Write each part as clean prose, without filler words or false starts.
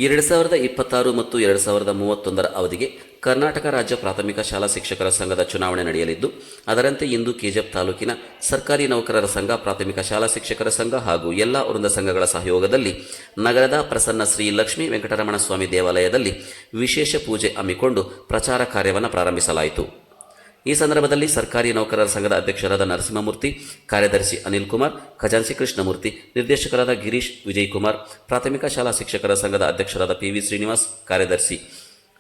2026 ಮತ್ತು 2031 ಅವಧಿಗೆ ಕರ್ನಾಟಕ ರಾಜ್ಯ ಪ್ರಾಥಮಿಕ ಶಾಲಾ ಶಿಕ್ಷಕರ ಸಂಘದ ಚುನಾವಣೆ ನಡೆಯಲಿದ್ದು, ಅದರಂತೆ ಇಂದು ಕೆಜಿಎಫ್ ತಾಲೂಕಿನ ಸರ್ಕಾರಿ ನೌಕರರ ಸಂಘ, ಪ್ರಾಥಮಿಕ ಶಾಲಾ ಶಿಕ್ಷಕರ ಸಂಘ ಹಾಗೂ ಎಲ್ಲ ವೃಂದ ಸಂಘಗಳ ಸಹಯೋಗದಲ್ಲಿ ನಗರದ ಪ್ರಸನ್ನ ಶ್ರೀ ಲಕ್ಷ್ಮೀ ವೆಂಕಟರಮಣ ಸ್ವಾಮಿ ದೇವಾಲಯದಲ್ಲಿ ವಿಶೇಷ ಪೂಜೆ ಹಮ್ಮಿಕೊಂಡು ಪ್ರಚಾರ ಕಾರ್ಯವನ್ನು ಪ್ರಾರಂಭಿಸಲಾಯಿತು. ಈ ಸಂದರ್ಭದಲ್ಲಿ ಸರ್ಕಾರಿ ನೌಕರರ ಸಂಘದ ಅಧ್ಯಕ್ಷರಾದ ನರಸಿಂಹಮೂರ್ತಿ, ಕಾರ್ಯದರ್ಶಿ ಅನಿಲ್ ಕುಮಾರ್, ಖಜಾಂಚಿ ಕೃಷ್ಣಮೂರ್ತಿ, ನಿರ್ದೇಶಕರಾದ ಗಿರೀಶ್ ವಿಜಯಕುಮಾರ್, ಪ್ರಾಥಮಿಕ ಶಾಲಾ ಶಿಕ್ಷಕರ ಸಂಘದ ಅಧ್ಯಕ್ಷರಾದ ಪಿ.ವಿ. ಶ್ರೀನಿವಾಸ್, ಕಾರ್ಯದರ್ಶಿ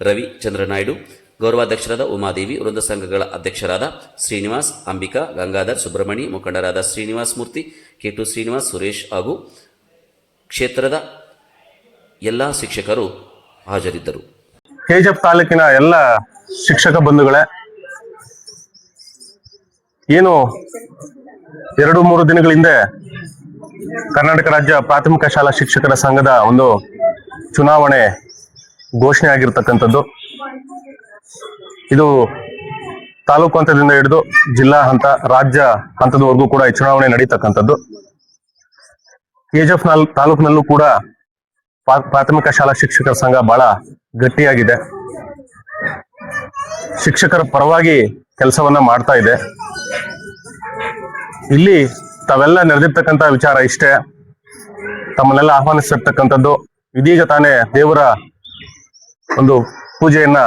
ರವಿ ಚಂದ್ರನಾಯ್ಡು, ಗೌರವಾಧ್ಯಕ್ಷರಾದ ಉಮಾದೇವಿ, ವೃಂದ ಸಂಘಗಳ ಅಧ್ಯಕ್ಷರಾದ ಶ್ರೀನಿವಾಸ್, ಅಂಬಿಕಾ, ಗಂಗಾಧರ್, ಸುಬ್ರಹ್ಮಣಿ, ಮುಖಂಡರಾದ ಶ್ರೀನಿವಾಸ್ ಮೂರ್ತಿ, ಕೆ2 ಶ್ರೀನಿವಾಸ್, ಸುರೇಶ್ ಹಾಗೂ ಕ್ಷೇತ್ರದ ಎಲ್ಲ ಶಿಕ್ಷಕರು ಹಾಜರಿದ್ದರು. ಕೆಜಿಎಫ್ ತಾಲೂಕಿನ ಎಲ್ಲ ಶಿಕ್ಷಕ ಬಂಧುಗಳೇ, ಏನು 2-3 ದಿನಗಳ ಹಿಂದೆ ಕರ್ನಾಟಕ ರಾಜ್ಯ ಪ್ರಾಥಮಿಕ ಶಾಲಾ ಶಿಕ್ಷಕರ ಸಂಘದ ಒಂದು ಚುನಾವಣೆ ಘೋಷಣೆ ಆಗಿರ್ತಕ್ಕಂಥದ್ದು. ಇದು ತಾಲೂಕು ಹಂತದಿಂದ ಹಿಡಿದು ಜಿಲ್ಲಾ ಹಂತ, ರಾಜ್ಯ ಹಂತದವರೆಗೂ ಕೂಡ ಈ ಚುನಾವಣೆ ನಡೀತಕ್ಕಂಥದ್ದು. ಕೆಜಿಎಫ್ ತಾಲೂಕಿನಲ್ಲೂ ಕೂಡ ಪ್ರಾಥಮಿಕ ಶಾಲಾ ಶಿಕ್ಷಕರ ಸಂಘ ಬಹಳ ಗಟ್ಟಿಯಾಗಿದೆ. ಶಿಕ್ಷಕರ ಪರವಾಗಿ ಕೆಲಸವನ್ನ ಮಾಡ್ತಾ ಇದೆ. ಇಲ್ಲಿ ತಾವೆಲ್ಲ ನಡೆದಿರ್ತಕ್ಕಂಥ ವಿಚಾರ ಇಷ್ಟೇ. ತಮ್ಮನ್ನೆಲ್ಲ ಆಹ್ವಾನಿಸಿರ್ತಕ್ಕಂಥದ್ದು, ಇದೀಗ ತಾನೇ ದೇವರ ಒಂದು ಪೂಜೆಯನ್ನ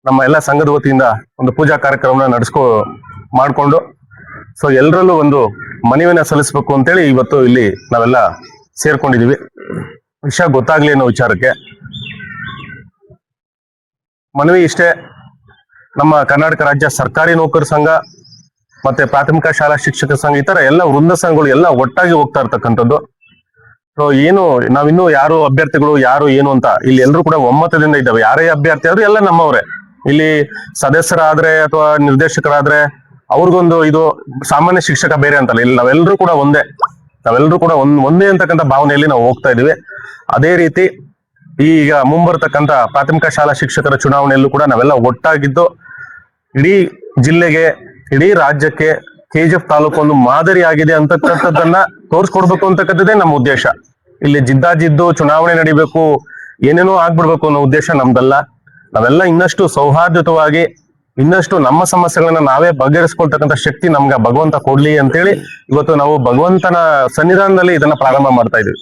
ನಮ್ಮ ಎಲ್ಲ ಸಂಘದ ವತಿಯಿಂದ ಒಂದು ಪೂಜಾ ಕಾರ್ಯಕ್ರಮನ ಮಾಡಿಕೊಂಡು ಸೊ ಎಲ್ಲರಲ್ಲೂ ಒಂದು ಮನವಿನ ಸಲ್ಲಿಸಬೇಕು ಅಂತೇಳಿ ಇವತ್ತು ಇಲ್ಲಿ ನಾವೆಲ್ಲ ಸೇರ್ಕೊಂಡಿದೀವಿ. ವಿಷಯ ಗೊತ್ತಾಗ್ಲಿ ಅನ್ನೋ ವಿಚಾರಕ್ಕೆ ಮನವಿ ಇಷ್ಟೇ. ನಮ್ಮ ಕರ್ನಾಟಕ ರಾಜ್ಯ ಸರ್ಕಾರಿ ನೌಕರ ಸಂಘ ಮತ್ತೆ ಪ್ರಾಥಮಿಕ ಶಾಲಾ ಶಿಕ್ಷಕ ಸಂಘ, ಈ ತರ ಎಲ್ಲ ವೃಂದ ಸಂಘಗಳು ಎಲ್ಲ ಒಟ್ಟಾಗಿ ಹೋಗ್ತಾ ಇರ್ತಕ್ಕಂಥದ್ದು. ಸೊ ಏನು ನಾವಿನ್ನೂ ಯಾರು ಅಭ್ಯರ್ಥಿಗಳು ಯಾರು ಏನು ಅಂತ ಇಲ್ಲಿ ಎಲ್ಲರೂ ಕೂಡ ಒಮ್ಮತದಿಂದ ಇದ್ದಾವೆ. ಯಾರೇ ಅಭ್ಯರ್ಥಿ ಆದ್ರೂ ಎಲ್ಲ ನಮ್ಮವ್ರೆ. ಇಲ್ಲಿ ಸದಸ್ಯರಾದ್ರೆ ಅಥವಾ ನಿರ್ದೇಶಕರಾದ್ರೆ ಅವ್ರಿಗೊಂದು ಇದು ಸಾಮಾನ್ಯ ಶಿಕ್ಷಕ ಬೇರೆ ಅಂತಲ್ಲ, ಇಲ್ಲಿ ನಾವೆಲ್ಲರೂ ಕೂಡ ಒಂದೇ ಅಂತಕ್ಕಂಥ ಭಾವನೆಯಲ್ಲಿ ನಾವು ಹೋಗ್ತಾ ಇದೀವಿ. ಅದೇ ರೀತಿ ಈಗ ಮುಂಬರ್ತಕ್ಕಂಥ ಪ್ರಾಥಮಿಕ ಶಾಲಾ ಶಿಕ್ಷಕರ ಚುನಾವಣೆಯಲ್ಲೂ ಕೂಡ ನಾವೆಲ್ಲ ಒಟ್ಟಾಗಿದ್ದು ಇಡೀ ಜಿಲ್ಲೆಗೆ, ಇಡೀ ರಾಜ್ಯಕ್ಕೆ ಕೆಜಿಎಫ್ ತಾಲೂಕು ಒಂದು ಮಾದರಿ ಆಗಿದೆ ಅಂತಕ್ಕಂಥದ್ದನ್ನ ತೋರಿಸ್ಕೊಡ್ಬೇಕು ಅಂತಕ್ಕಂಥದ್ದೇ ನಮ್ಮ ಉದ್ದೇಶ. ಇಲ್ಲಿ ಜಿದ್ದಾಜಿದ್ದು ಚುನಾವಣೆ ನಡಿಬೇಕು, ಏನೇನೋ ಆಗ್ಬಿಡ್ಬೇಕು ಅನ್ನೋ ಉದ್ದೇಶ ನಮ್ದಲ್ಲ. ನಾವೆಲ್ಲ ಇನ್ನಷ್ಟು ಸೌಹಾರ್ದಯುತವಾಗಿ, ಇನ್ನಷ್ಟು ನಮ್ಮ ಸಮಸ್ಯೆಗಳನ್ನ ನಾವೇ ಬಗೆಹರಿಸ್ಕೊಳ್ತಕ್ಕಂಥ ಶಕ್ತಿ ನಮ್ಗೆ ಭಗವಂತ ಕೊಡ್ಲಿ ಅಂತೇಳಿ ಇವತ್ತು ನಾವು ಭಗವಂತನ ಸನ್ನಿಧಾನದಲ್ಲಿ ಇದನ್ನ ಪ್ರಾರಂಭ ಮಾಡ್ತಾ ಇದೀವಿ.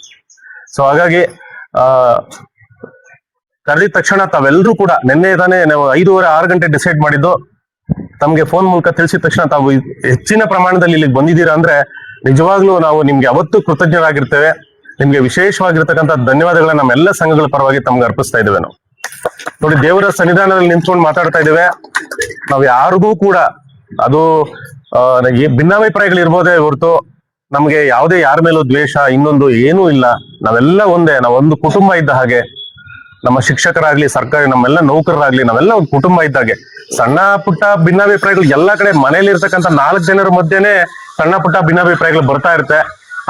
ಸೊ ಹಾಗಾಗಿ ಕರೆದಿದ ತಕ್ಷಣ ತಾವೆಲ್ಲರೂ ಕೂಡ ನಿನ್ನೆ ತಾನೇ ನಾವು 5:30-6 ಗಂಟೆ ಡಿಸೈಡ್ ಮಾಡಿದ್ದು. ತಮ್ಗೆ ಫೋನ್ ಮೂಲಕ ತಿಳಿಸಿದ ತಕ್ಷಣ ತಾವು ಹೆಚ್ಚಿನ ಪ್ರಮಾಣದಲ್ಲಿ ಇಲ್ಲಿಗೆ ಬಂದಿದ್ದೀರಾ ಅಂದ್ರೆ ನಿಜವಾಗ್ಲೂ ನಾವು ನಿಮ್ಗೆ ಅವತ್ತು ಕೃತಜ್ಞರಾಗಿರ್ತೇವೆ. ನಿಮ್ಗೆ ವಿಶೇಷವಾಗಿರ್ತಕ್ಕಂಥ ಧನ್ಯವಾದಗಳನ್ನ ನಮ್ಮೆಲ್ಲ ಸಂಘಗಳ ಪರವಾಗಿ ತಮ್ಗೆ ಅರ್ಪಿಸ್ತಾ ಇದ್ದೇವೆ. ನಾವು ನೋಡಿ, ದೇವರ ಸನ್ನಿಧಾನದಲ್ಲಿ ನಿಂತ್ಕೊಂಡು ಮಾತಾಡ್ತಾ ಇದ್ದೇವೆ. ನಾವು ಯಾರಿಗೂ ಕೂಡ ಅದು ಭಿನ್ನಾಭಿಪ್ರಾಯಗಳಿರ್ಬೋದೇ ಹೊರತು ನಮ್ಗೆ ಯಾವುದೇ ಯಾರ ಮೇಲೂ ದ್ವೇಷ ಇನ್ನೊಂದು ಏನೂ ಇಲ್ಲ. ನಾವೆಲ್ಲ ಒಂದೇ, ನಾವೊಂದು ಕುಟುಂಬ ಇದ್ದ ಹಾಗೆ. ನಮ್ಮ ಶಿಕ್ಷಕರಾಗ್ಲಿ, ಸರ್ಕಾರಿ ನಮ್ಮೆಲ್ಲ ನೌಕರರಾಗ್ಲಿ, ನಾವೆಲ್ಲ ಒಂದು ಕುಟುಂಬ ಇದ್ದಾಗೆ. ಸಣ್ಣ ಪುಟ್ಟ ಭಿನ್ನಾಭಿಪ್ರಾಯಗಳು ಎಲ್ಲ ಕಡೆ ಮನೇಲಿ ಇರ್ತಕ್ಕಂಥ 4 ಜನರ ಮಧ್ಯೆನೆ ಸಣ್ಣ ಪುಟ್ಟ ಭಿನ್ನಾಭಿಪ್ರಾಯಗಳು ಬರ್ತಾ ಇರುತ್ತೆ.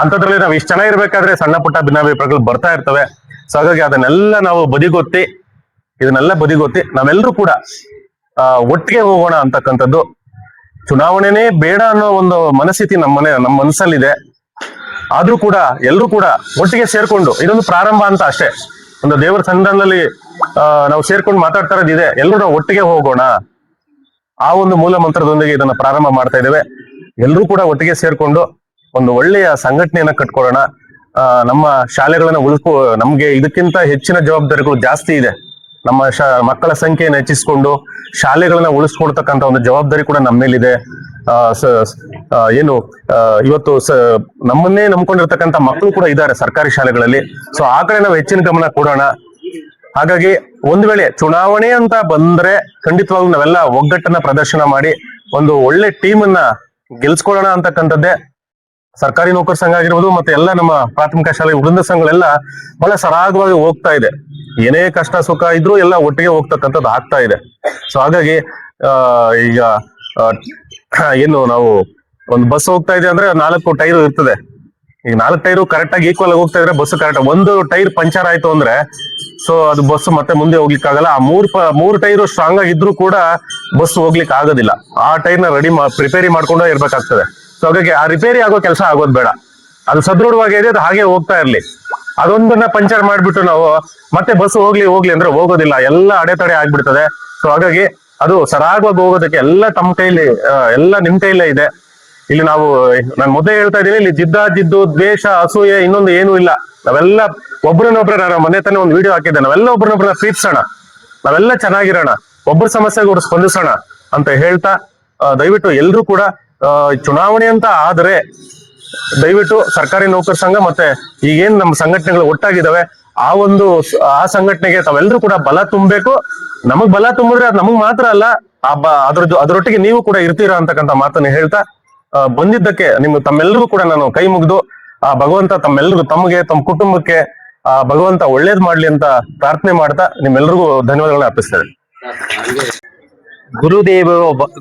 ಅಂಥದ್ರಲ್ಲಿ ನಾವು ಇಷ್ಟು ಜನ ಇರ್ಬೇಕಾದ್ರೆ ಸಣ್ಣ ಪುಟ್ಟ ಭಿನ್ನಾಭಿಪ್ರಾಯಗಳು ಬರ್ತಾ ಇರ್ತವೆ. ಸೊ ಹಾಗಾಗಿ ಇದನ್ನೆಲ್ಲ ಬದಿಗೊತ್ತಿ ನಾವೆಲ್ಲರೂ ಕೂಡ ಒಟ್ಟಿಗೆ ಹೋಗೋಣ ಅಂತಕ್ಕಂಥದ್ದು. ಚುನಾವಣೆನೇ ಬೇಡ ಅನ್ನೋ ಒಂದು ಮನಸ್ಥಿತಿ ನಮ್ಮ ಮನಸ್ಸಲ್ಲಿದೆ. ಆದ್ರೂ ಕೂಡ ಎಲ್ಲರೂ ಕೂಡ ಒಟ್ಟಿಗೆ ಸೇರ್ಕೊಂಡು ಇದೊಂದು ಪ್ರಾರಂಭ ಅಂತ ಅಷ್ಟೇ. ಒಂದು ದೇವರ ಸನ್ನಿಧಾನದಲ್ಲಿ ನಾವು ಸೇರ್ಕೊಂಡು ಮಾತಾಡ್ತಾ ಇರೋದಿದೆ. ಎಲ್ಲರೂ ನಾವು ಒಟ್ಟಿಗೆ ಹೋಗೋಣ, ಆ ಒಂದು ಮೂಲ ಮಂತ್ರದೊಂದಿಗೆ ಇದನ್ನ ಪ್ರಾರಂಭ ಮಾಡ್ತಾ ಇದ್ದೇವೆ. ಎಲ್ಲರೂ ಕೂಡ ಒಟ್ಟಿಗೆ ಸೇರ್ಕೊಂಡು ಒಂದು ಒಳ್ಳೆಯ ಸಂಘಟನೆಯನ್ನ ಕಟ್ಕೊಳ್ಳೋಣ. ನಮ್ಮ ಶಾಲೆಗಳನ್ನ ನಮ್ಗೆ ಇದಕ್ಕಿಂತ ಹೆಚ್ಚಿನ ಜವಾಬ್ದಾರಿಗಳು ಜಾಸ್ತಿ ಇದೆ. ನಮ್ಮ ಮಕ್ಕಳ ಸಂಖ್ಯೆಯನ್ನು ಹೆಚ್ಚಿಸಿಕೊಂಡು ಶಾಲೆಗಳನ್ನ ಉಳಿಸ್ಕೊಡ್ತಕ್ಕಂಥ ಒಂದು ಜವಾಬ್ದಾರಿ ಕೂಡ ನಮ್ಮ ಮೇಲಿದೆ. ಇವತ್ತು ನಮ್ಮನ್ನೇ ನಂಬ್ಕೊಂಡಿರ್ತಕ್ಕಂಥ ಮಕ್ಕಳು ಕೂಡ ಇದ್ದಾರೆ ಸರ್ಕಾರಿ ಶಾಲೆಗಳಲ್ಲಿ. ಸೊ ಆ ಕಡೆ ನಾವು ಹೆಚ್ಚಿನ ಗಮನ ಕೊಡೋಣ. ಹಾಗಾಗಿ ಒಂದ್ ವೇಳೆ ಚುನಾವಣೆ ಅಂತ ಬಂದ್ರೆ ಖಂಡಿತವಾಗ್ಲೂ ನಾವೆಲ್ಲ ಒಗ್ಗಟ್ಟನ್ನ ಪ್ರದರ್ಶನ ಮಾಡಿ ಒಂದು ಒಳ್ಳೆ ಟೀಮ್ ಅನ್ನ ಗೆಲ್ಸ್ಕೊಳ್ಳೋಣ ಅಂತಕ್ಕಂಥದ್ದೇ ಸರ್ಕಾರಿ ನೌಕರ ಸಂಘ ಆಗಿರ್ಬೋದು ಮತ್ತೆ ಎಲ್ಲ ನಮ್ಮ ಪ್ರಾಥಮಿಕ ಶಾಲೆ ವೃಂದ ಸಂಘಗಳೆಲ್ಲ ಬಹಳ ಸರಾಗವಾಗಿ ಹೋಗ್ತಾ ಇದೆ. ಏನೇ ಕಷ್ಟ ಸುಖ ಇದ್ರೂ ಎಲ್ಲ ಒಟ್ಟಿಗೆ ಹೋಗ್ತಕ್ಕಂಥದ್ದು ಆಗ್ತಾ ಇದೆ. ಸೊ ಹಾಗಾಗಿ ಈಗ ಏನು ನಾವು ಒಂದು ಬಸ್ ಹೋಗ್ತಾ ಇದೆ ಅಂದ್ರೆ 4 ಟೈರ್ ಇರ್ತದೆ. ಈಗ 4 ಟೈರು ಕರೆಕ್ಟ್ ಆಗಿ ಈಕ್ವಲ್ ಆಗಿ ಹೋಗ್ತಾ ಇದ್ರೆ ಬಸ್ ಕರೆಕ್ಟ್. ಒಂದು ಟೈರ್ ಪಂಚರ್ ಆಯ್ತು ಅಂದ್ರೆ ಸೊ ಅದು ಬಸ್ ಮತ್ತೆ ಮುಂದೆ ಹೋಗ್ಲಿಕ್ಕೆ ಆಗಲ್ಲ. ಆ 3 ಟೈರು ಸ್ಟ್ರಾಂಗ್ ಆಗಿದ್ರು ಕೂಡ ಬಸ್ ಹೋಗ್ಲಿಕ್ಕೆ ಆಗೋದಿಲ್ಲ. ಆ ಟೈರ್ನ ಪ್ರಿಪೇರಿ ಮಾಡ್ಕೊಂಡು ಇರ್ಬೇಕಾಗ್ತದೆ. ಸೊ ಹಾಗಾಗಿ ಆ ರಿಪೇರಿ ಆಗೋ ಕೆಲಸ ಆಗೋದು ಬೇಡ. ಅದು ಸದೃಢವಾಗಿದೆ, ಅದು ಹಾಗೆ ಹೋಗ್ತಾ ಇರ್ಲಿ. ಅದೊಂದನ್ನ ಪಂಚರ್ ಮಾಡ್ಬಿಟ್ಟು ನಾವು ಮತ್ತೆ ಬಸ್ ಹೋಗ್ಲಿ ಅಂದ್ರೆ ಹೋಗೋದಿಲ್ಲ, ಎಲ್ಲ ಅಡೆತಡೆ ಆಗ್ಬಿಡ್ತದೆ. ಸೊ ಹಾಗಾಗಿ ಅದು ಸರಾಗವಾಗಿ ಹೋಗೋದಕ್ಕೆ ಎಲ್ಲ ತಮ್ಮ ಕೈಲಿ, ಎಲ್ಲ ನಿಮ್ ಕೈಲೇ ಇದೆ. ಇಲ್ಲಿ ನಾವು, ನಾನು ಮೊದಲೇ ಹೇಳ್ತಾ ಇದ್ದೀನಿ, ಇಲ್ಲಿ ಜಿದ್ದು ದ್ವೇಷ ಅಸೂಯೆ ಇನ್ನೊಂದು ಏನೂ ಇಲ್ಲ. ನಾವೆಲ್ಲ ಒಬ್ರನ್ನೊಬ್ರ, ನಾನು ಮೊನ್ನೆ ತಾನೇ ಒಂದು ವಿಡಿಯೋ ಹಾಕಿದ್ದೆ, ನಾವೆಲ್ಲ ಒಬ್ರನ್ನೊಬ್ರನ್ನ ಪ್ರೀತಿಸೋಣ, ನಾವೆಲ್ಲ ಚೆನ್ನಾಗಿರೋಣ, ಒಬ್ಬರ ಸಮಸ್ಯೆಗೂ ಸ್ಪಂದಿಸೋಣ ಅಂತ ಹೇಳ್ತಾ, ದಯವಿಟ್ಟು ಎಲ್ರು ಕೂಡ ಚುನಾವಣೆ ಅಂತ ಆದ್ರೆ ದಯವಿಟ್ಟು ಸರ್ಕಾರಿ ನೌಕರ ಸಂಘ ಮತ್ತೆ ಈಗೇನ್ ನಮ್ಮ ಸಂಘಟನೆಗಳು ಒಟ್ಟಾಗಿದ್ದಾವೆ ಆ ಸಂಘಟನೆಗೆ ತಾವೆಲ್ಲರೂ ಕೂಡ ಬಲ ತುಂಬಬೇಕು. ನಮಗ್ ಬಲ ತುಂಬಿದ್ರೆ ಅದು ನಮಗ್ ಮಾತ್ರ ಅಲ್ಲ, ಅದರೊಟ್ಟಿಗೆ ನೀವು ಕೂಡ ಇರ್ತೀರಾ ಅಂತಕ್ಕಂಥ ಮಾತನ್ನ ಹೇಳ್ತಾ, ಬಂದಿದ್ದಕ್ಕೆ ತಮ್ಮೆಲ್ಲರಿಗೂ ಕೂಡ ನಾನು ಕೈ ಮುಗಿದು ಆ ಭಗವಂತ ತಮ್ಮೆಲ್ಲರಿಗೂ, ತಮಗೆ, ತಮ್ಮ ಕುಟುಂಬಕ್ಕೆ ಆ ಭಗವಂತ ಒಳ್ಳೇದ್ ಮಾಡ್ಲಿ ಅಂತ ಪ್ರಾರ್ಥನೆ ಮಾಡ್ತಾ ನಿಮ್ಮೆಲ್ಲರಿಗೂ ಧನ್ಯವಾದಗಳನ್ನ ಅರ್ಪಿಸ್ತೇನೆ.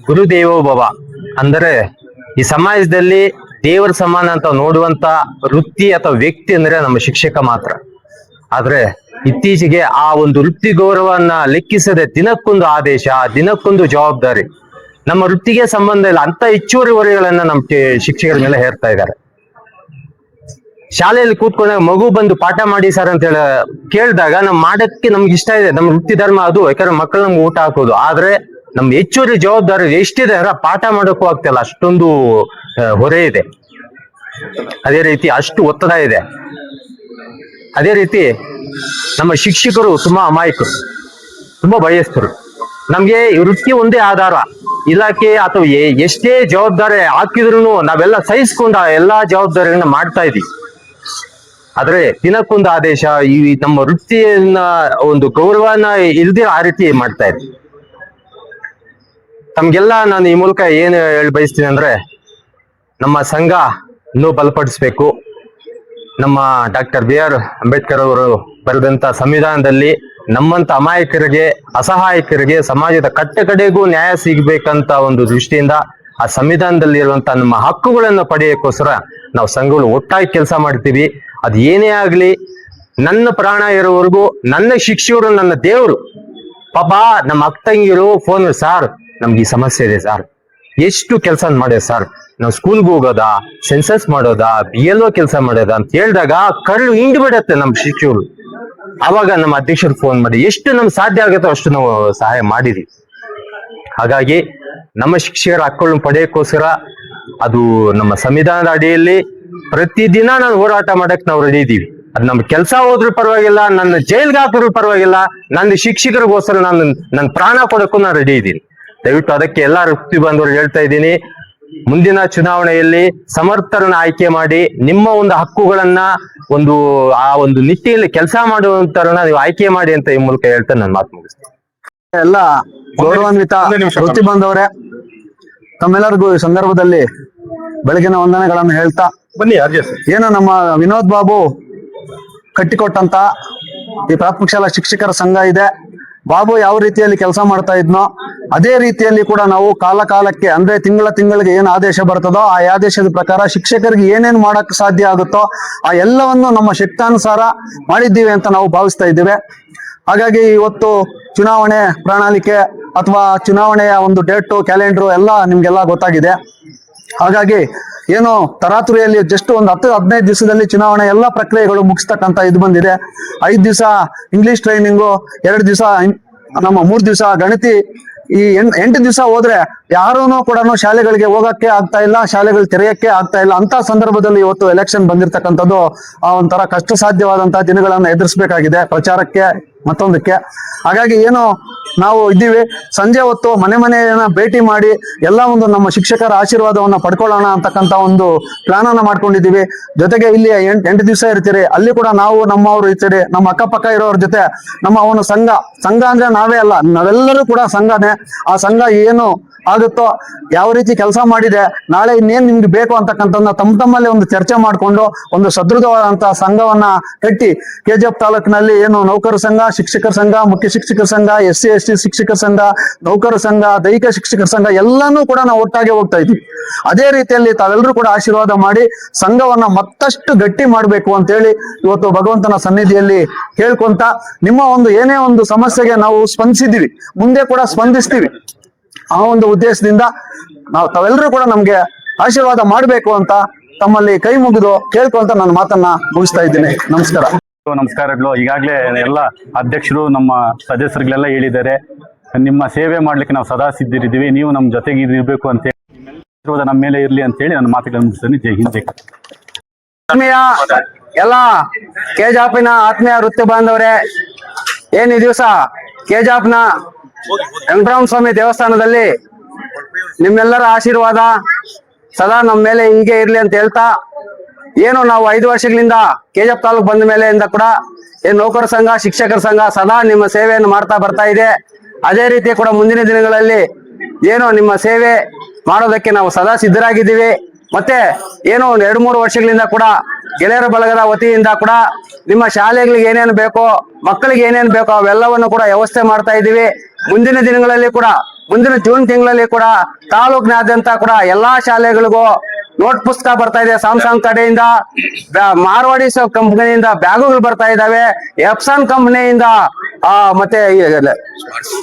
ಗುರುದೇವೋ ಭವ ಅಂದರೆ ಈ ಸಮಾಜದಲ್ಲಿ ದೇವರ ಸಮಾನ ಅಂತ ನೋಡುವಂತ ವೃತ್ತಿ ಅಥವಾ ವ್ಯಕ್ತಿ ಅಂದ್ರೆ ನಮ್ಮ ಶಿಕ್ಷಕ ಮಾತ್ರ. ಆದ್ರೆ ಇತ್ತೀಚೆಗೆ ಆ ಒಂದು ವೃತ್ತಿ ಗೌರವನ್ನ ಲೆಕ್ಕಿಸದೆ ದಿನಕ್ಕೊಂದು ಆದೇಶ, ದಿನಕ್ಕೊಂದು ಜವಾಬ್ದಾರಿ, ನಮ್ಮ ವೃತ್ತಿಗೆ ಸಂಬಂಧ ಇಲ್ಲ ಅಂತ ಹೆಚ್ಚುವರಿ ಹೊರೆಗಳನ್ನ ನಮ್ಮ ಶಿಕ್ಷಕರ ಮೇಲೆ ಹೇರ್ತಾ ಇದ್ದಾರೆ. ಶಾಲೆಯಲ್ಲಿ ಕೂತ್ಕೊಂಡಾಗ ಮಗು ಬಂದು ಪಾಠ ಮಾಡಿ ಸರ್ ಅಂತ ಹೇಳಿ ಕೇಳಿದಾಗ ಮಾಡಕ್ಕೆ ನಮ್ಗೆ ಇಷ್ಟ ಇದೆ, ನಮ್ಮ ವೃತ್ತಿ ಧರ್ಮ ಅದು, ಯಾಕಂದ್ರೆ ಮಕ್ಕಳು ನಮ್ಗೆ ಊಟ ಹಾಕೋದು. ಆದ್ರೆ ನಮ್ ಹೆಚ್ಚುವರಿ ಜವಾಬ್ದಾರಿ ಎಷ್ಟಿದೆ ಅಂದ್ರೆ ಪಾಠ ಮಾಡೋಕ್ಕೂ ಆಗ್ತಿಲ್ಲ, ಅಷ್ಟೊಂದು ಹೊರೆ ಇದೆ. ಅದೇ ರೀತಿ ಅಷ್ಟು ಒತ್ತಡ ಇದೆ. ಅದೇ ರೀತಿ ನಮ್ಮ ಶಿಕ್ಷಕರು ತುಂಬಾ ಅಮಾಯಕರು, ತುಂಬಾ ಬಯಸ್ತರು. ನಮ್ಗೆ ವೃತ್ತಿ ಒಂದೇ ಆಧಾರ. ಇಲಾಖೆ ಅಥವಾ ಎಷ್ಟೇ ಜವಾಬ್ದಾರಿ ಹಾಕಿದ್ರು ನಾವೆಲ್ಲ ಸಹಿಸ್ಕೊಂಡು ಆ ಎಲ್ಲಾ ಜವಾಬ್ದಾರಿಗಳನ್ನ ಮಾಡ್ತಾ ಇದೀವಿ. ಆದ್ರೆ ದಿನಕ್ಕೊಂದು ಆದೇಶ, ಈ ನಮ್ಮ ವೃತ್ತಿಯನ್ನ ಒಂದು ಗೌರವನ ಇಲ್ದಿರ ಆ ರೀತಿ ಮಾಡ್ತಾ ಇದ್ವಿ. ತಮ್ಗೆಲ್ಲ ನಾನು ಈ ಮೂಲಕ ಏನು ಹೇಳಿ ಬಯಸ್ತೀನಿ ಅಂದ್ರೆ, ನಮ್ಮ ಸಂಘ ಇನ್ನೂ ಬಲಪಡಿಸ್ಬೇಕು. ನಮ್ಮ ಡಾಕ್ಟರ್ BR ಅಂಬೇಡ್ಕರ್ ಅವರು ಬರೆದಂತ ಸಂವಿಧಾನದಲ್ಲಿ ನಮ್ಮಂತ ಅಮಾಯಕರಿಗೆ, ಅಸಹಾಯಕರಿಗೆ ಸಮಾಜದ ಕಟ್ಟಕಡೆಗೂ ನ್ಯಾಯ ಸಿಗ್ಬೇಕಂತ ಒಂದು ದೃಷ್ಟಿಯಿಂದ ಆ ಸಂವಿಧಾನದಲ್ಲಿ ಇರುವಂತ ನಮ್ಮ ಹಕ್ಕುಗಳನ್ನು ಪಡೆಯೋಕ್ಕೋಸ್ಕರ ನಾವು ಸಂಘಗಳು ಒಟ್ಟಾಗಿ ಕೆಲಸ ಮಾಡ್ತೀವಿ. ಅದು ಏನೇ ಆಗ್ಲಿ, ನನ್ನ ಪ್ರಾಣ ಇರೋವರೆಗೂ ನನ್ನ ಶಿಕ್ಷಕರು ನನ್ನ ದೇವರು. ಪಾಪ ನಮ್ಮ ಅಕ್ಕ ತಂಗಿರು ಫೋನ್, ಸಾರ್ ನಮ್ಗೆ ಈ ಸಮಸ್ಯೆ ಇದೆ ಸರ್, ಎಷ್ಟು ಕೆಲಸ ಮಾಡಿದೆ ಸರ್, ನಾವು ಸ್ಕೂಲ್ಗೆ ಹೋಗೋದಾ, ಸೆನ್ಸಸ್ ಮಾಡೋದಾ, BLO ಕೆಲಸ ಮಾಡೋದಾ ಅಂತ ಹೇಳಿದಾಗ ಕಳ್ಳು ಹಿಂಡಿ ಬಿಡತ್ತೆ ನಮ್ಮ ಶಿಕ್ಷಕರು. ಅವಾಗ ನಮ್ಮ ಅಧ್ಯಕ್ಷರು ಫೋನ್ ಮಾಡಿ ಎಷ್ಟು ನಮ್ಗೆ ಸಾಧ್ಯ ಆಗುತ್ತೋ ಅಷ್ಟು ನಾವು ಸಹಾಯ ಮಾಡಿದೀವಿ. ಹಾಗಾಗಿ ನಮ್ಮ ಶಿಕ್ಷಕರ ಹಕ್ಕುಗಳನ್ನು ಪಡೆಯೋಕ್ಕೋಸ್ಕರ ಅದು ನಮ್ಮ ಸಂವಿಧಾನದ ಅಡಿಯಲ್ಲಿ ಪ್ರತಿದಿನ ನಾನು ಹೋರಾಟ ಮಾಡಕ್ ನಾವು ರೆಡಿ ಇದ್ದೀವಿ. ಅದು ನಮ್ಮ ಕೆಲಸ ಹೋದ್ರೂ ಪರವಾಗಿಲ್ಲ, ನನ್ನ ಜೈಲ್ಗೆ ಹಾಕಿದ್ರು ಪರವಾಗಿಲ್ಲ, ನನ್ನ ಶಿಕ್ಷಕರಿಗೋಸ್ಕರ ನನ್ನ ಪ್ರಾಣ ಕೊಡಕ್ಕೂ ನಾನು ರೆಡಿ ಇದ್ದೀನಿ. ದಯವಿಟ್ಟು ಅದಕ್ಕೆ ಎಲ್ಲ ವೃತ್ತಿ ಬಂದವರು ಹೇಳ್ತಾ ಇದ್ದೀನಿ, ಮುಂದಿನ ಚುನಾವಣೆಯಲ್ಲಿ ಸಮರ್ಥರನ್ನ ಆಯ್ಕೆ ಮಾಡಿ ನಿಮ್ಮ ಒಂದು ಹಕ್ಕುಗಳನ್ನ ಆ ಒಂದು ನಿಟ್ಟಿನಲ್ಲಿ ಕೆಲಸ ಮಾಡುವಂತರನ್ನ ನೀವು ಆಯ್ಕೆ ಮಾಡಿ ಅಂತ ಈ ಮೂಲಕ ಹೇಳ್ತಾ ನನ್ನ ಮಾತು ಮುಗಿಸ್ತೀನಿ. ಎಲ್ಲ ಗೌರವಾನ್ವಿತ ವೃತ್ತಿ ಬಾಂಧವರೇ, ತಮ್ಮೆಲ್ಲರಿಗೂ ಈ ಸಂದರ್ಭದಲ್ಲಿ ಬೆಳಗಿನ ವಂದನೆಗಳನ್ನು ಹೇಳ್ತಾ, ಬನ್ನಿ ಏನು ನಮ್ಮ ವಿನೋದ್ ಬಾಬು ಕಟ್ಟಿಕೊಟ್ಟಂತ ಈ ಪ್ರಾಥಮಿಕ ಶಾಲಾ ಶಿಕ್ಷಕರ ಸಂಘ ಇದೆ. ಬಾಬು ಯಾವ ರೀತಿಯಲ್ಲಿ ಕೆಲಸ ಮಾಡ್ತಾ ಇದ್ನೋ ಅದೇ ರೀತಿಯಲ್ಲಿ ಕೂಡ ನಾವು ಕಾಲಕ್ಕೆ ಅಂದ್ರೆ ತಿಂಗಳಿಗೆ ಏನು ಆದೇಶ ಬರ್ತದೋ ಆ ಆದೇಶದ ಪ್ರಕಾರ ಶಿಕ್ಷಕರಿಗೆ ಏನೇನು ಮಾಡಕ್ ಸಾಧ್ಯ ಆಗುತ್ತೋ ಆ ಎಲ್ಲವನ್ನು ನಮ್ಮ ಶಕ್ತಾನುಸಾರ ಮಾಡಿದ್ದೀವಿ ಅಂತ ನಾವು ಭಾವಿಸ್ತಾ ಇದ್ದೇವೆ. ಹಾಗಾಗಿ ಇವತ್ತು ಚುನಾವಣೆ ಪ್ರಣಾಳಿಕೆ ಅಥವಾ ಚುನಾವಣೆಯ ಒಂದು ಡೇಟು, ಕ್ಯಾಲೆಂಡರು ಎಲ್ಲ ನಿಮ್ಗೆಲ್ಲ ಗೊತ್ತಾಗಿದೆ. ಹಾಗಾಗಿ ಏನು ತರಾತುರಿಯಲ್ಲಿ ಜಸ್ಟ್ ಒಂದು 10-15 ದಿವಸದಲ್ಲಿ ಚುನಾವಣೆ ಎಲ್ಲ ಪ್ರಕ್ರಿಯೆಗಳು ಮುಗಿಸ್ತಕ್ಕಂಥ ಇದು ಬಂದಿದೆ. 5 ದಿವಸ ಇಂಗ್ಲಿಷ್ ಟ್ರೈನಿಂಗು, 2 ದಿವಸ ನಮ್ಮ 3 ದಿವಸ ಗಣಿತಿ, ಈ 8 ದಿವಸ ಹೋದ್ರೆ ಯಾರೂ ಕೂಡ ಶಾಲೆಗಳಿಗೆ ಹೋಗಕ್ಕೆ ಆಗ್ತಾ ಇಲ್ಲ, ಶಾಲೆಗಳು ತೆರೆಯಕ್ಕೆ ಆಗ್ತಾ ಇಲ್ಲ. ಅಂತ ಸಂದರ್ಭದಲ್ಲಿ ಇವತ್ತು ಎಲೆಕ್ಷನ್ ಬಂದಿರತಕ್ಕಂಥದ್ದು ಒಂಥರ ಕಷ್ಟ ಸಾಧ್ಯವಾದಂತಹ ದಿನಗಳನ್ನ ಎದುರಿಸಬೇಕಾಗಿದೆ, ಪ್ರಚಾರಕ್ಕೆ ಮತ್ತೊಂದಕ್ಕೆ. ಹಾಗಾಗಿ ಏನು ನಾವು ಇದ್ದೀವಿ, ಸಂಜೆ ಹೊತ್ತು ಮನೆಯನ್ನ ಭೇಟಿ ಮಾಡಿ ಎಲ್ಲ ಒಂದು ನಮ್ಮ ಶಿಕ್ಷಕರ ಆಶೀರ್ವಾದವನ್ನ ಪಡ್ಕೊಳ್ಳೋಣ ಅಂತಕ್ಕಂಥ ಒಂದು ಪ್ಲಾನ್ ಅನ್ನ ಮಾಡ್ಕೊಂಡಿದ್ದೀವಿ. ಜೊತೆಗೆ ಇಲ್ಲಿ 8 ದಿವಸ ಇರ್ತೀರಿ, ಅಲ್ಲಿ ಕೂಡ ನಾವು ನಮ್ಮವ್ರು ಇರ್ತೀರಿ, ನಮ್ಮ ಅಕ್ಕಪಕ್ಕ ಇರೋರ ಜೊತೆ ನಮ್ಮ ಅವನು ಸಂಘ ಅಂದ್ರೆ ನಾವೇ ಅಲ್ಲ, ನಾವೆಲ್ಲರೂ ಕೂಡ ಸಂಘನೇ. ಆ ಸಂಘ ಏನು ಆಗುತ್ತೋ, ಯಾವ ರೀತಿ ಕೆಲಸ ಮಾಡಿದೆ, ನಾಳೆ ಇನ್ನೇನ್ ನಿಮ್ಗೆ ಬೇಕು ಅಂತಕ್ಕಂಥದ್ದನ್ನ ತಮ್ಮಲ್ಲಿ ಒಂದು ಚರ್ಚೆ ಮಾಡಿಕೊಂಡು ಒಂದು ಸದೃಢವಾದಂತಹ ಸಂಘವನ್ನ ಕಟ್ಟಿ KGF ತಾಲೂಕಿನಲ್ಲಿ ಏನು ನೌಕರ ಸಂಘ, ಶಿಕ್ಷಕರ ಸಂಘ, ಮುಖ್ಯ ಶಿಕ್ಷಕರ ಸಂಘ, SC ST ಶಿಕ್ಷಕರ ಸಂಘ, ನೌಕರ ಸಂಘ, ದೈಹಿಕ ಶಿಕ್ಷಕರ ಸಂಘ ಎಲ್ಲಾನು ಕೂಡ ನಾವು ಒಟ್ಟಾಗಿ ಹೋಗ್ತಾ ಇದ್ವಿ. ಅದೇ ರೀತಿಯಲ್ಲಿ ತಾವೆಲ್ಲರೂ ಕೂಡ ಆಶೀರ್ವಾದ ಮಾಡಿ ಸಂಘವನ್ನ ಮತ್ತಷ್ಟು ಗಟ್ಟಿ ಮಾಡ್ಬೇಕು ಅಂತ ಹೇಳಿ ಇವತ್ತು ಭಗವಂತನ ಸನ್ನಿಧಿಯಲ್ಲಿ ಕೇಳ್ಕೊಂತ, ನಿಮ್ಮ ಒಂದು ಏನೇ ಒಂದು ಸಮಸ್ಯೆಗೆ ನಾವು ಸ್ಪಂದಿಸಿದ್ದೀವಿ, ಮುಂದೆ ಕೂಡ ಸ್ಪಂದಿಸ್ತೀವಿ. ಆ ಒಂದು ಉದ್ದೇಶದಿಂದ ತಾವೆಲ್ಲರೂ ಕೂಡ ನಮ್ಗೆ ಆಶೀರ್ವಾದ ಮಾಡಬೇಕು ಅಂತ ತಮ್ಮಲ್ಲಿ ಕೈ ಮುಗಿದು ಕೇಳ್ಕೊಂತ ನನ್ನ ಮಾತನ್ನ ಮುಗಿಸ್ತಾ ಇದ್ದೀನಿ. ನಮಸ್ಕಾರ. ನಮಸ್ಕಾರಗಳು. ಈಗಾಗಲೇ ಎಲ್ಲ ಅಧ್ಯಕ್ಷರು ನಮ್ಮ ಸದಸ್ಯರುಗಳೆಲ್ಲ ಹೇಳಿದ್ದಾರೆ, ನಿಮ್ಮ ಸೇವೆ ಮಾಡ್ಲಿಕ್ಕೆ ನಾವು ಸದಾ ಸಿದ್ಧರಿದ್ದೀವಿ, ನೀವು ನಮ್ಮ ಜೊತೆಗೆ ಇರಬೇಕು ಅಂತ ಹೇಳಿ ಆಶೀರ್ವಾದ ನಮ್ಮ ಮೇಲೆ ಇರಲಿ ಅಂತ ಹೇಳಿ ನನ್ನ ಮಾತುಗಳನ್ನು ಮುಗಿಸ್ತೀನಿ. ಜೈ ಹಿಂದ್. ಆತ್ಮೀಯ ಎಲ್ಲ ಕೆಜಾಪಿನ ಆತ್ಮೀಯ ವೃತ್ತಿ ಬಾಂಧವರೇ, ಏನ್ ಈ ದಿವಸ ಕೆಜಾಪ್ನ ವೆಂಕಟರಾಮ ಸ್ವಾಮಿ ದೇವಸ್ಥಾನದಲ್ಲಿ ನಿಮ್ಮೆಲ್ಲರ ಆಶೀರ್ವಾದ ಸದಾ ನಮ್ಮ ಮೇಲೆ ಹೀಗೆ ಇರ್ಲಿ ಅಂತ ಹೇಳ್ತಾ, ಏನು ನಾವು 5 ವರ್ಷಗಳಿಂದ ಕೆಜಾಪ್ ತಾಲೂಕು ಬಂದ ಮೇಲೆಯಿಂದ ಕೂಡ ಏನ್ ನೌಕರ ಸಂಘ, ಶಿಕ್ಷಕರ ಸಂಘ ಸದಾ ನಿಮ್ಮ ಸೇವೆಯನ್ನು ಮಾಡ್ತಾ ಬರ್ತಾ ಇದೆ. ಅದೇ ರೀತಿ ಕೂಡ ಮುಂದಿನ ದಿನಗಳಲ್ಲಿ ಏನು ನಿಮ್ಮ ಸೇವೆ ಮಾಡೋದಕ್ಕೆ ನಾವು ಸದಾ ಸಿದ್ಧರಾಗಿದ್ದೀವಿ. ಮತ್ತೆ ಏನು 2-3 ವರ್ಷಗಳಿಂದ ಕೂಡ ಗೆಳೆಯರ ಬಳಗದ ವತಿಯಿಂದ ಕೂಡ ನಿಮ್ಮ ಶಾಲೆಗಳಿಗೆ ಏನೇನು ಬೇಕೋ, ಮಕ್ಕಳಿಗೆ ಏನೇನು ಬೇಕೋ ಅವೆಲ್ಲವನ್ನು ಕೂಡ ವ್ಯವಸ್ಥೆ ಮಾಡ್ತಾ ಇದ್ದೀವಿ. ಮುಂದಿನ ದಿನಗಳಲ್ಲಿ ಕೂಡ, ಮುಂದಿನ ಜೂನ್ ತಿಂಗಳಲ್ಲಿ ಕೂಡ ತಾಲೂಕಿನಾದ್ಯಂತ ಕೂಡ ಎಲ್ಲಾ ಶಾಲೆಗಳಿಗೂ ನೋಟ್ ಪುಸ್ತಕ ಬರ್ತಾ ಇದೆ. ಸ್ಯಾಮ್ಸಂಗ್ ಕಡೆಯಿಂದ, ಮಾರ್ವಾಡಿ ಕಂಪನಿಯಿಂದ ಬ್ಯಾಗುಗಳು ಬರ್ತಾ ಇದಾವೆ, ಎಪ್ಸಾನ್ ಕಂಪನಿಯಿಂದ ಮತ್ತೆ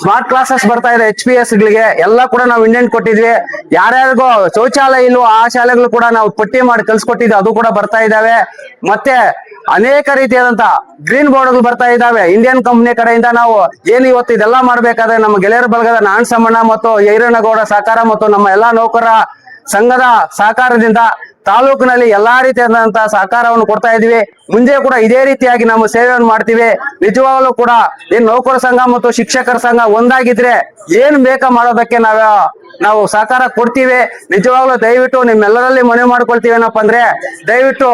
ಸ್ಮಾರ್ಟ್ ಕ್ಲಾಸಸ್ ಬರ್ತಾ ಇದೆ HPS ಗಳಿಗೆ. ಎಲ್ಲ ಕೂಡ ನಾವು ಇಂಡೆಂಟ್ ಕೊಟ್ಟಿದ್ವಿ. ಯಾರ್ಯಾರಿಗೂ ಶೌಚಾಲಯ ಇಲ್ವೋ ಆ ಶಾಲೆಗಳು ಕೂಡ ನಾವು ಪಟ್ಟಿ ಮಾಡಿ ಕಲ್ಸ್ಕೊಟ್ಟಿದ್ವಿ, ಅದು ಕೂಡ ಬರ್ತಾ ಇದಾವೆ. ಮತ್ತೆ ಅನೇಕ ರೀತಿಯಾದಂತ ಗ್ರೀನ್ ಬೋರ್ಡ್ಗಳು ಬರ್ತಾ ಇದಾವೆ ಇಂಡಿಯನ್ ಕಂಪನಿ ಕಡೆಯಿಂದ. ನಾವು ಏನು ಇವತ್ತು ಇದೆಲ್ಲ ಮಾಡ್ಬೇಕಾದ್ರೆ ನಮ್ಮ ಗೆಳೆಯರ ಬಳಗದ ನಾಣಸಮ್ಮಣ್ಣ ಮತ್ತು ಐರಣ್ಣಗೌಡ ಸಹಕಾರ ಮತ್ತು ನಮ್ಮ ಎಲ್ಲಾ ನೌಕರ ಸಂಘದ ಸಹಕಾರದಿಂದ ತಾಲೂಕಿನಲ್ಲಿ ಎಲ್ಲಾ ರೀತಿಯಾದಂತಹ ಸಹಕಾರವನ್ನು ಕೊಡ್ತಾ ಇದೀವಿ. ಮುಂದೆ ಕೂಡ ಇದೇ ರೀತಿಯಾಗಿ ನಾವು ಸೇವೆಯನ್ನು ಮಾಡ್ತೀವಿ. ನಿಜವಾಗ್ಲೂ ಕೂಡ ಏನ್ ನೌಕರ ಸಂಘ ಮತ್ತು ಶಿಕ್ಷಕರ ಸಂಘ ಒಂದಾಗಿದ್ರೆ ಏನ್ ಬೇಕಾ ಮಾಡೋದಕ್ಕೆ ನಾವು ಸಹಕಾರ ಕೊಡ್ತೀವಿ. ನಿಜವಾಗ್ಲೂ ದಯವಿಟ್ಟು ನಿಮ್ಮೆಲ್ಲರಲ್ಲಿ ಮನವಿ ಮಾಡ್ಕೊಳ್ತೀವಿ ಏನಪ್ಪಾ ಅಂದ್ರೆ, ದಯವಿಟ್ಟು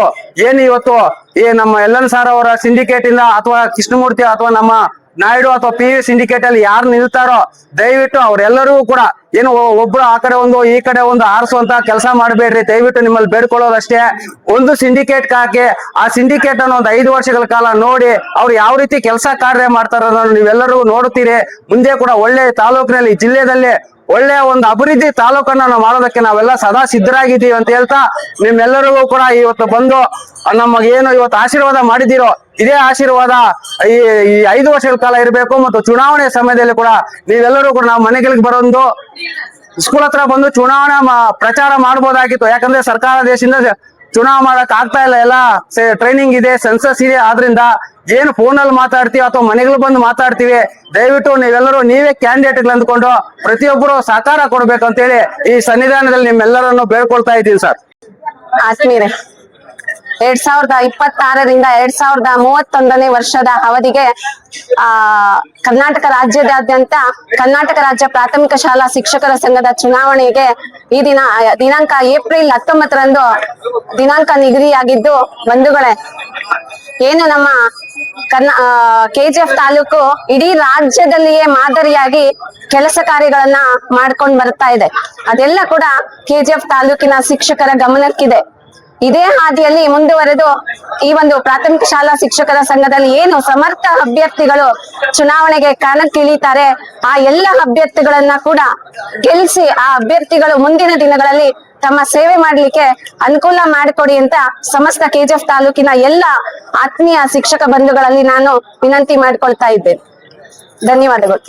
ಏನು ಇವತ್ತು ಈ ನಮ್ಮ LN ಸಾರ್ ಅವರ ಸಿಂಡಿಕೇಟ್ ಇಂದ ಅಥವಾ ಕೃಷ್ಣಮೂರ್ತಿ ಅಥವಾ ನಮ್ಮ ನಾಯ್ಡು ಅಥವಾ PV ಸಿಂಡಿಕೇಟ್ ಅಲ್ಲಿ ಯಾರು ನಿಲ್ತಾರೋ ದಯವಿಟ್ಟು ಅವರೆಲ್ಲರಿಗೂ ಕೂಡ ಏನು ಒಬ್ರು ಆ ಕಡೆ ಒಂದು ಈ ಕಡೆ ಒಂದು ಆರಿಸುವಂತ ಕೆಲಸ ಮಾಡಬೇಡ್ರಿ. ದಯವಿಟ್ಟು ನಿಮ್ಮಲ್ಲಿ ಬೇಡ್ಕೊಳ್ಳೋದಷ್ಟೇ, ಒಂದು ಸಿಂಡಿಕೇಟ್ ಹಾಕಿ ಆ ಸಿಂಡಿಕೇಟ್ ಅನ್ನು ಒಂದು 5 ವರ್ಷಗಳ ಕಾಲ ನೋಡಿ ಅವ್ರು ಯಾವ ರೀತಿ ಕೆಲಸ ಕಾರ್ಯ ಮಾಡ್ತಾರ ನೀವೆಲ್ಲರೂ ನೋಡುತ್ತೀರಿ. ಮುಂದೆ ಕೂಡ ಒಳ್ಳೆ ತಾಲೂಕಿನಲ್ಲಿ, ಜಿಲ್ಲೆಯಲ್ಲಿ ಒಳ್ಳೆಯ ಒಂದು ಅಭಿವೃದ್ಧಿ ತಾಲೂಕನ್ನ ನಾವು ಮಾಡೋದಕ್ಕೆ ನಾವೆಲ್ಲ ಸದಾ ಸಿದ್ಧರಾಗಿದ್ದೀವಿ ಅಂತ ಹೇಳ್ತಾ, ನಿಮ್ಮೆಲ್ಲರಿಗೂ ಕೂಡ ಇವತ್ತು ಬಂದು ನಮಗೇನು ಇವತ್ತು ಆಶೀರ್ವಾದ ಮಾಡಿದ್ದೀರೋ ಇದೇ ಆಶೀರ್ವಾದ ಈ 5 ವರ್ಷಗಳ ಕಾಲ ಇರಬೇಕು. ಮತ್ತು ಚುನಾವಣೆ ಸಮಯದಲ್ಲಿ ಕೂಡ ನೀವೆಲ್ಲರೂ ಕೂಡ ನಾವು ಮನೆಗಳಿಗೆ ಬರೋದು ಸ್ಕೂಲ್ ಹತ್ರ ಬಂದು ಚುನಾವಣಾ ಪ್ರಚಾರ ಮಾಡ್ಬೋದಾಗಿತ್ತು. ಯಾಕಂದ್ರೆ ಸರ್ಕಾರ ದೇಶದಿಂದ ಚುನಾವಣೆ ಮಾಡಕ್ ಆಗ್ತಾ ಇಲ್ಲ, ಎಲ್ಲ ಟ್ರೈನಿಂಗ್ ಇದೆ, ಸೆನ್ಸಸ್ ಇದೆ. ಆದ್ರಿಂದ ಏನು ಫೋನಲ್ಲಿ ಮಾತಾಡ್ತೀವಿ ಅಥವಾ ಮನೆಗಳು ಬಂದು ಮಾತಾಡ್ತೀವಿ, ದಯವಿಟ್ಟು ನೀವೇ ಕ್ಯಾಂಡಿಡೇಟ್ ಅಂದ್ಕೊಂಡು ಪ್ರತಿಯೊಬ್ಬರು ಸಹಕಾರ ಕೊಡ್ಬೇಕಂತೇಳಿ ಈ ಸನ್ನಿಧಾನದಲ್ಲಿ ನಿಮ್ಮೆಲ್ಲರನ್ನು ಬೇಡ್ಕೊಳ್ತಾ ಇದ್ದೀನಿ ಸರ್. ಆತ್ಮೀಯರೇ, 2026ರಿಂದ 2031ನೇ ವರ್ಷದ ಅವಧಿಗೆ ಕರ್ನಾಟಕ ರಾಜ್ಯದಾದ್ಯಂತ ಕರ್ನಾಟಕ ರಾಜ್ಯ ಪ್ರಾಥಮಿಕ ಶಾಲಾ ಶಿಕ್ಷಕರ ಸಂಘದ ಚುನಾವಣೆಗೆ ಈ ದಿನಾಂಕ ಏಪ್ರಿಲ್ 19ರಂದು ದಿನಾಂಕ ನಿಗದಿಯಾಗಿದ್ದು, ಬಂಧುಗಳೇ, ಏನು ನಮ್ಮ KGF ತಾಲೂಕು ಇಡೀ ರಾಜ್ಯದಲ್ಲಿಯೇ ಮಾದರಿಯಾಗಿ ಕೆಲಸ ಕಾರ್ಯಗಳನ್ನ ಮಾಡ್ಕೊಂಡು ಬರ್ತಾ ಇದೆ. ಅದೆಲ್ಲ ಕೂಡ KGF ತಾಲೂಕಿನ ಶಿಕ್ಷಕರ ಗಮನಕ್ಕಿದೆ. ಇದೇ ಹಾದಿಯಲ್ಲಿ ಮುಂದುವರೆದು ಈ ಒಂದು ಪ್ರಾಥಮಿಕ ಶಾಲಾ ಶಿಕ್ಷಕರ ಸಂಘದಲ್ಲಿ ಏನು ಸಮರ್ಥ ಅಭ್ಯರ್ಥಿಗಳು ಚುನಾವಣೆಗೆ ಕಣಕ್ಕಿಳಿತಾರೆ, ಆ ಎಲ್ಲ ಅಭ್ಯರ್ಥಿಗಳನ್ನ ಕೂಡ ಗೆಲ್ಲಿಸಿ ಆ ಅಭ್ಯರ್ಥಿಗಳು ಮುಂದಿನ ದಿನಗಳಲ್ಲಿ ತಮ್ಮ ಸೇವೆ ಮಾಡ್ಲಿಕ್ಕೆ ಅನುಕೂಲ ಮಾಡಿಕೊಡಿ ಅಂತ ಸಮಸ್ತ KGF ತಾಲೂಕಿನ ಎಲ್ಲ ಆತ್ಮೀಯ ಶಿಕ್ಷಕ ಬಂಧುಗಳಲ್ಲಿ ನಾನು ವಿನಂತಿ ಮಾಡ್ಕೊಳ್ತಾ ಇದ್ದೇನೆ. ಧನ್ಯವಾದಗಳು.